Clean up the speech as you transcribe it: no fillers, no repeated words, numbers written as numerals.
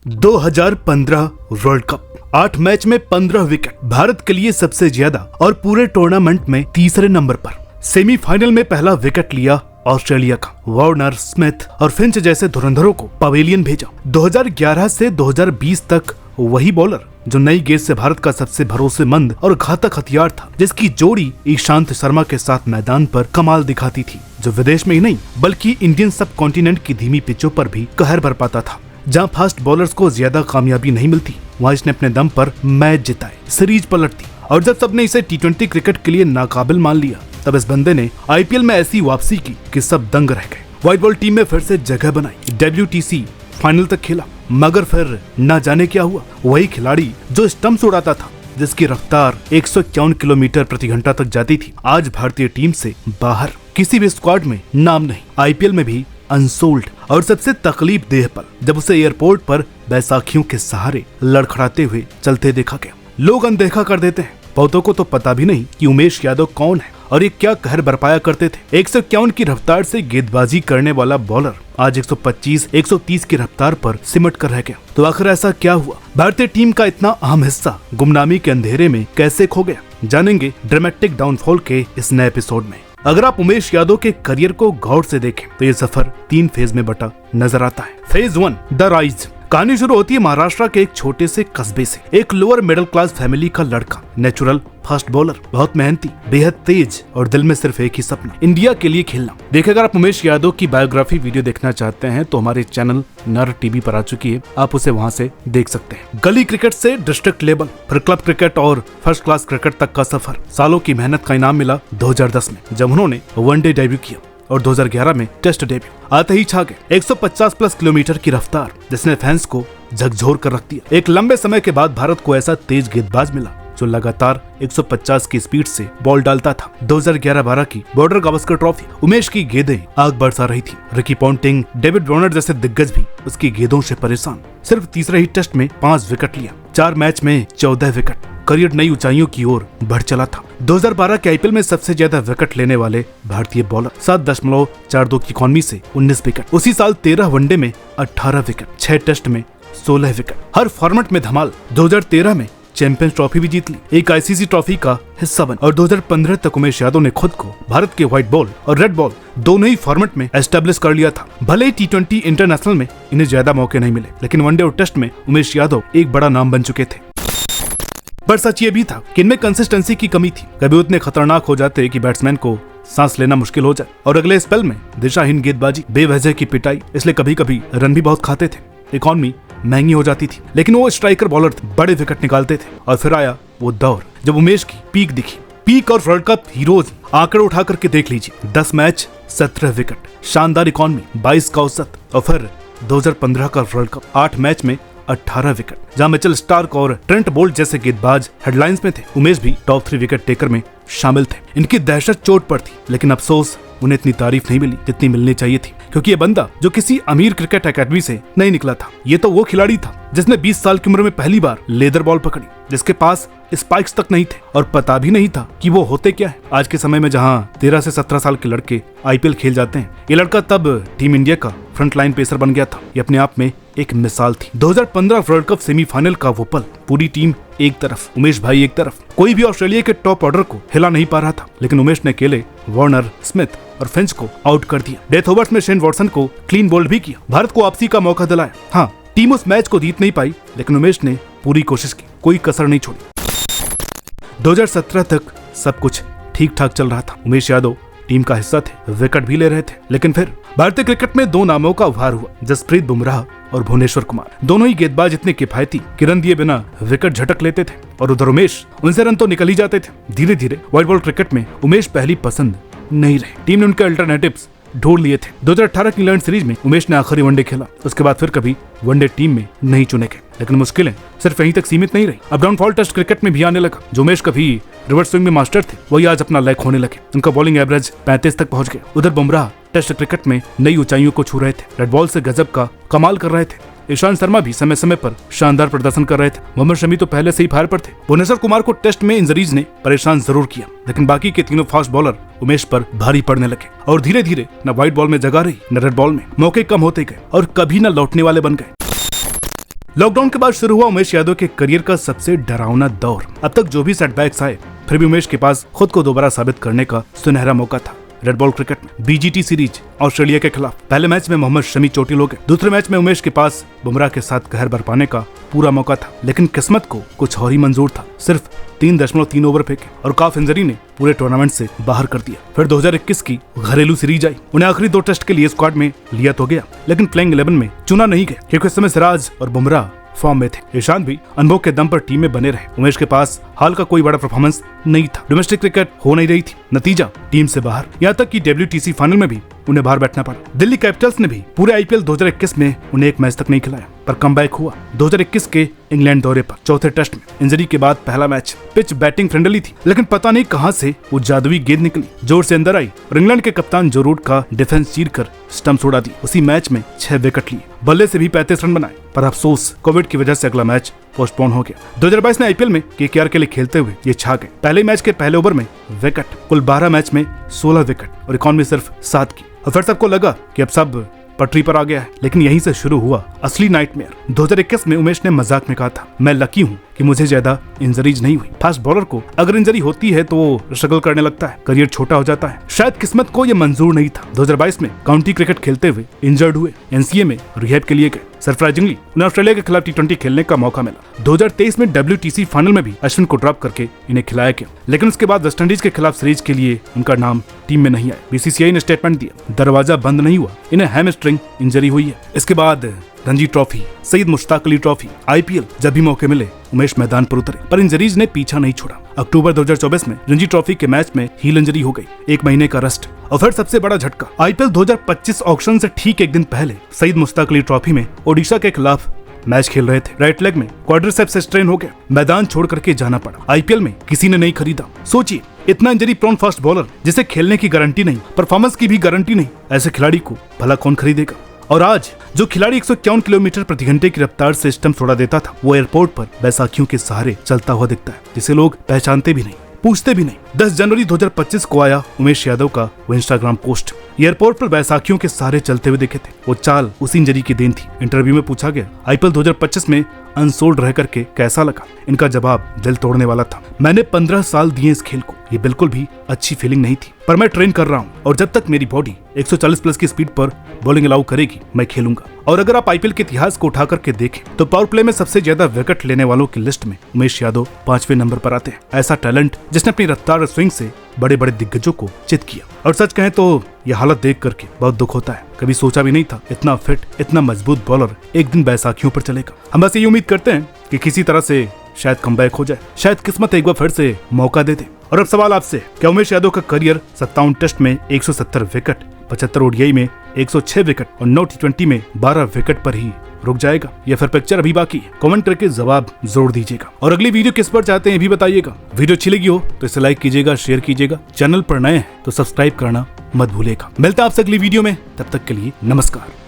2015 world cup 8 match में 15 wicket, Bharat के लिए सबसे ज्यादा और पूरे टूर्नामेंट में तीसरे नंबर पर। सेमीफाइनल में पहला विकेट लिया ऑस्ट्रेलिया का। वार्नर, स्मिथ और फिंच जैसे धुरंधरों को पवेलियन भेजा। 2011 से 2020 तक वही बॉलर जो नई गेंद से भारत का सबसे भरोसेमंद और घातक हथियार था, जिसकी जोड़ी ईशांत शर्मा के साथ मैदान पर कमाल दिखाती थी, जो विदेश में ही नहीं बल्कि इंडियन सब कॉन्टिनेंट की धीमी पिचों पर भी कहर बरपाता था। जहां फास्ट बॉलर्स को ज्यादा कामयाबी नहीं मिलती, वहां इसने अपने दम पर मैच जिताए, सीरीज पलट दी। और जब सबने इसे T20 क्रिकेट के लिए नाकाबिल मान लिया, तब इस बंदे ने IPL में ऐसी वापसी की कि सब दंग रह गए। व्हाइट बॉल टीम में फिर से जगह बनाई, WTC फाइनल तक खेला, मगर फिर न जाने क्या हुआ। वही खिलाड़ी जो स्टंप्स उड़ाता था, जिसकी रफ्तार 151 किलोमीटर प्रति घंटा तक जाती थी, आज भारतीय टीम से बाहर, किसी भी स्क्वाड में नाम नहीं, IPL में भी अनसोल्ड। और सबसे तकलीफ देह पल जब उसे एयरपोर्ट पर बैसाखियों के सहारे लड़खड़ाते हुए चलते देखा गया। लोग अनदेखा कर देते हैं, बहुतों को तो पता भी नहीं कि उमेश यादव कौन है और ये क्या कहर बरपाया करते थे। 151 की रफ्तार से गेंदबाजी करने वाला बॉलर आज 125, 130 की रफ्तार पर सिमट कर रह गया। तो आखिर ऐसा क्या हुआ? भारतीय टीम का इतना अहम हिस्सा गुमनामी के अंधेरे में कैसे खो गया? जानेंगे ड्रामेटिक डाउनफॉल के इस नए एपिसोड में। अगर आप उमेश यादव के करियर को गौर से देखें तो ये सफर 3 फेज में बटा नजर आता है। Phase 1, the rise. कहानी शुरू होती है महाराष्ट्र के एक छोटे से कस्बे से। एक लोअर मिडिल क्लास फैमिली का लड़का, नेचुरल फास्ट बॉलर, बहुत मेहनती, बेहद तेज और दिल में सिर्फ एक ही सपना, इंडिया के लिए खेलना। देखिए, अगर आप उमेश यादव की बायोग्राफी वीडियो देखना चाहते हैं तो हमारे चैनल नर टीवी पर आ चुकी है, आप उसे वहां से देख सकते हैं। गली क्रिकेट से डिस्ट्रिक्ट लेवल, फिर क्लब क्रिकेट और फर्स्ट क्लास क्रिकेट तक का सफर। सालों की मेहनत का इनाम मिला 2010 में, जब उन्होंने वनडे डेब्यू किया, और 2011 में टेस्ट डेब्यू। आते ही छा गए 150 प्लस किलोमीटर की रफ्तार, जिसने फैंस को झकझोर कर रख दिया। एक लंबे समय के बाद भारत को ऐसा तेज गेंदबाज मिला जो लगातार 150 की स्पीड से बॉल डालता था। 2011-12 की बॉर्डर गावस्कर ट्रॉफी, उमेश की गेंदें आग बरसा रही थी। रिकी पॉन्टिंग, डेविड वार्नर जैसे दिग्गज भी उसकी गेंदों से परेशान। सिर्फ तीसरे ही टेस्ट में 5 विकेट लिया, 4 मैच में 14 विकेट। करियर नई ऊंचाइयों की ओर बढ़ चला था। 2012 के IPL में सबसे ज्यादा विकेट लेने वाले भारतीय बॉलर, 7.42 की इकॉनमी से 19 विकेट। उसी साल 13 वनडे में 18 विकेट, 6 टेस्ट में 16 विकेट, हर फॉर्मेट में धमाल। 2013 में चैंपियंस ट्रॉफी भी जीत ली, एक ICC ट्रॉफी का हिस्सा बन, और 2015 तक उमेश यादव ने खुद को भारत के व्हाइट बॉल और रेड बॉल दोनों ही फॉर्मेट में एस्टेब्लिश कर लिया था। भले ही T20 इंटरनेशनल में इन्हें ज्यादा मौके नहीं मिले, लेकिन वनडे और टेस्ट में उमेश यादव एक बड़ा नाम बन चुके थे। पर सच ये भी था कि इनमें कंसिस्टेंसी की कमी थी। कभी उतने खतरनाक हो जाते कि बैट्समैन को सांस लेना मुश्किल हो जाए, और अगले स्पेल में दिशाहीन गेंदबाजी, बेवजह की पिटाई, इसलिए कभी कभी रन भी बहुत खाते थे। इकॉनमी महंगी हो जाती थी, लेकिन वो स्ट्राइकर बॉलर थे, बड़े विकेट निकालते थे। और फिर आया वो दौर जब उमेश की पीक दिखी। पीक और वर्ल्ड कप हीरोज आंकड़े उठा करके देख लीजिए। 10 मैच 17 विकेट, शानदार इकॉनमी, 22 का औसत। और फिर 2015 का वर्ल्ड कप, 8 मैच में 18 विकेट, जहां मिचेल स्टार्क और ट्रेंट बोल्ट जैसे गेंदबाज हेडलाइंस में थे। उमेश भी टॉप 3 विकेट टेकर में शामिल थे। इनकी दहशत चोट पर थी, लेकिन अफसोस उन्हें इतनी तारीफ नहीं मिली जितनी मिलनी चाहिए थी, क्योंकि ये बंदा जो किसी अमीर क्रिकेट एकेडमी से नहीं निकला था। ये तो वो खिलाड़ी था जिसने 20 साल की उम्र में पहली बार लेदर बॉल पकड़ी, जिसके पास स्पाइक्स तक नहीं थे और पता भी नहीं था कि वो होते क्या है। आज के समय में जहां 13 से 17 साल के लड़के IPL खेल जाते हैं, ये लड़का तब टीम इंडिया का फ्रंटलाइन पेसर बन गया था। ये अपने आप में एक मिसाल थी। 2015 वर्ल्ड कप सेमीफाइनल का वो पल, पूरी टीम एक तरफ, उमेश भाई एक तरफ। कोई भी ऑस्ट्रेलिया के टॉप ऑर्डर को हिला नहीं पा रहा था, लेकिन उमेश ने अकेले वार्नर, स्मिथ और फिंच को आउट कर दिया। डेथ ओवर्स में शेन वॉटसन को क्लीन बोल्ड भी किया, भारत को वापसी का मौका दिलाया। हाँ, टीम उस मैच को जीत नहीं पाई, लेकिन उमेश ने पूरी कोशिश की, कोई कसर नहीं छोड़ी। 2017 तक सब कुछ ठीक ठाक चल रहा था। उमेश यादव टीम का हिस्सा थे, विकेट भी ले रहे थे, लेकिन फिर भारतीय क्रिकेट में 2 नामों का उभार हुआ, जसप्रीत बुमराह और भुवनेश्वर कुमार। दोनों ही गेंदबाज इतने किफायती कि रन दिए बिना विकेट झटक लेते थे, और उधर उमेश, उनसे रन तो निकल ही जाते थे। धीरे धीरे व्हाइट बॉल क्रिकेट में उमेश पहली पसंद नहीं रहे। टीम ने उनके अल्टरनेटिव्स ढूंढ लिए थे। 2018 की इंग्लैंड सीरीज में उमेश ने आखिरी वनडे खेला, उसके बाद फिर कभी वनडे टीम में नहीं चुने गए। लेकिन मुश्किलें सिर्फ यहीं तक सीमित नहीं रही, अब डाउनफॉल टेस्ट क्रिकेट में भी आने लगा। जो उमेश कभी रिवर्स स्विंग में मास्टर थे, वही आज अपना लैक होने लगे। उनका बॉलिंग एवरेज 35 तक पहुंच गया। उधर बुमराह टेस्ट क्रिकेट में नई ऊंचाइयों को छू रहे थे, रेड बॉल से गजब का कमाल कर रहे थे। ईशांत शर्मा भी समय समय पर शानदार प्रदर्शन कर रहे थे। मोहम्मद शमी तो पहले से ही फायर पर थे। भुवनेश्वर कुमार को टेस्ट में इंजरीज ने परेशान जरूर किया, लेकिन बाकी के तीनों फास्ट बॉलर उमेश पर भारी पड़ने लगे, और धीरे धीरे न व्हाइट बॉल में जगह रही, न रेड बॉल में। मौके कम होते गए और कभी न लौटने वाले बन गए। लॉकडाउन के बाद शुरू हुआ उमेश यादव के करियर का सबसे डरावना दौर। अब तक जो भी सेटबैक्स आए, फिर भी उमेश के पास खुद को दोबारा साबित करने का सुनहरा मौका था। रेड बॉल क्रिकेट में बीजीटी सीरीज ऑस्ट्रेलिया के खिलाफ पहले मैच में मोहम्मद शमी चोटिल हो गए। दूसरे मैच में उमेश के पास बुमराह के साथ कहर बरपाने का पूरा मौका था, लेकिन किस्मत को कुछ और ही मंजूर था। सिर्फ 3.3 ओवर फेंके और काफ इंजरी ने पूरे टूर्नामेंट से बाहर कर दिया। फिर 2021 की घरेलू सीरीज आई। उन्हें आखिरी 2 टेस्ट के लिए स्क्वाड में लिया तो गया, लेकिन प्लेइंग 11 में चुना नहीं गया क्योंकि उस समय सिराज और बुमराह फॉर्म में थे। ईशान भी अनुभव के दम पर टीम में बने रहे। उमेश के पास हाल का कोई बड़ा परफॉर्मेंस नहीं था। डोमेस्टिक क्रिकेट हो नहीं रही थी, नतीजा टीम से बाहर। यहाँ तक कि WTC फाइनल में भी उन्हें बाहर बैठना पड़ा। दिल्ली कैपिटल्स ने भी पूरे IPL 2021 में उन्हें एक मैच तक नहीं खिलाया, पर कमबैक हुआ 2021 के इंग्लैंड दौरे पर चौथे टेस्ट में। इंजरी के बाद पहला मैच। पिच बैटिंग फ्रेंडली थी, लेकिन पता नहीं कहां से वो जादुई गेंद निकली, जोर से अंदर आई और इंग्लैंड के कप्तान जो रूट का डिफेंस चीरकर स्टंप्स उड़ा दी। उसी मैच में 6 विकेट लिए, बल्ले से भी 35 रन बनाए, पर अफसोस कोविड की वजह से अगला मैच पोस्टपोन हो गया। 2022 में IPL में KKR के लिए खेलते हुए ये छा गए। पहले मैच के पहले ओवर में विकेट, कुल 12 मैच में 16 विकेट और इकॉनमी सिर्फ 7 की। और फिर सबको लगा कि अब सब पटरी पर आ गया है, लेकिन यहीं से शुरू हुआ असली नाइटमेयर। 2021 में उमेश ने मजाक में कहा था, मैं लकी हूँ कि मुझे ज्यादा इंजरीज नहीं हुई। फास्ट बॉलर को अगर इंजरी होती है तो वो स्ट्रगल करने लगता है, करियर छोटा हो जाता है। शायद किस्मत को ये मंजूर नहीं था। 2022 में काउंटी क्रिकेट खेलते हुए इंजर्ड हुए, NCA में रिहैब के लिए गए। सरप्राइजिंगली उन्हें ऑस्ट्रेलिया के खिलाफ T20 खेलने का मौका मिला। 2023 में WTC फाइनल में भी अश्विन को ड्रॉप करके इन्हें खिलाया गया, लेकिन उसके बाद वेस्टइंडीज के खिलाफ सीरीज के लिए उनका नाम टीम में नहीं आया। BCCI ने स्टेटमेंट दिया, दरवाजा बंद नहीं हुआ, इन्हें हैमस्ट्रिंग इंजरी हुई है। इसके बाद Ranji trophy, Syed Mushtaq Ali trophy, IPL जब भी मौके मिले उमेश मैदान पर उतरे, पर इंजरीज ने पीछा नहीं छोड़ा। अक्टूबर 2024 में रणजी ट्रॉफी के मैच में हील इंजरी हो गई, 1 महीने का रेस्ट। और फिर सबसे बड़ा झटका, IPL 2025 ऑक्शन से ठीक एक दिन पहले सईद मुश्ताक अली ट्रॉफी में ओडिशा के खिलाफ मैच खेल रहे थे। राइट लेग में क्वाड्रिसेप्स स्ट्रेन हो गया, मैदान छोड़ करके जाना पड़ा। IPL में किसी ने नहीं खरीदा। सोचिए, इतना इंजरी प्रोन फास्ट बॉलर जिसे खेलने की गारंटी नहीं, परफॉर्मेंस की भी गारंटी नहीं, ऐसे खिलाड़ी को भला कौन खरीदेगा। और आज जो खिलाड़ी 151 किलोमीटर प्रति घंटे की रफ्तार से स्टंप छोड़ा देता था, वो एयरपोर्ट पर बैसाखियों के सहारे चलता हुआ दिखता है, जिसे लोग पहचानते भी नहीं, पूछते भी नहीं। 10 जनवरी 2025 को आया उमेश यादव का वो इंस्टाग्राम पोस्ट। एयरपोर्ट पर बैसाखियों के सहारे चलते हुए दिखे थे। वो चाल उसी इंजरी की देन थी। इंटरव्यू में पूछा गया, IPL 2025 में अनसोल्ड रह करके कैसा लगा? इनका जवाब दिल तोड़ने वाला था। मैंने 15 साल दिए इस खेल को, ये बिल्कुल भी अच्छी फीलिंग नहीं थी, पर मैं ट्रेन कर रहा हूँ और जब तक मेरी बॉडी 140 प्लस की स्पीड पर बॉलिंग अलाउ करेगी, मैं खेलूंगा। और अगर आप IPL के इतिहास को उठा करके देखें तो पावर प्ले में सबसे ज्यादा विकेट लेने वालों की लिस्ट में उमेश यादव 5वें नंबर पर आते हैं। ऐसा टैलेंट जिसने अपनी रफ्तार और स्विंग से बड़े बड़े दिग्गजों को चित किया। और सच कहें तो यह हालत देख करके बहुत दुख होता है। कभी सोचा भी नहीं था इतना फिट, इतना मजबूत बॉलर एक दिन बैसाखियों पर चलेगा। हम बस ये उम्मीद करते हैं कि किसी तरह से शायद कमबैक हो जाए, शायद किस्मत एक बार फिर से मौका दे दे। और अब सवाल आपसे, क्या उमेश यादव का करियर 57 टेस्ट में 170 विकेट, 75 ODI में 106 विकेट और 9 T20 में 12 विकेट पर ही रुक जाएगा, या फिर पिक्चर अभी बाकी है? कमेंट करके जवाब जरूर दीजिएगा। और अगली वीडियो किस पर चाहते हैं भी बताइएगा। वीडियो अच्छी लगी हो तो इसे लाइक कीजिएगा, शेयर कीजिएगा। चैनल पर नए हैं तो सब्सक्राइब करना मत भूलिएगा। मिलता है आपसे अगली वीडियो में, तब तक के लिए नमस्कार।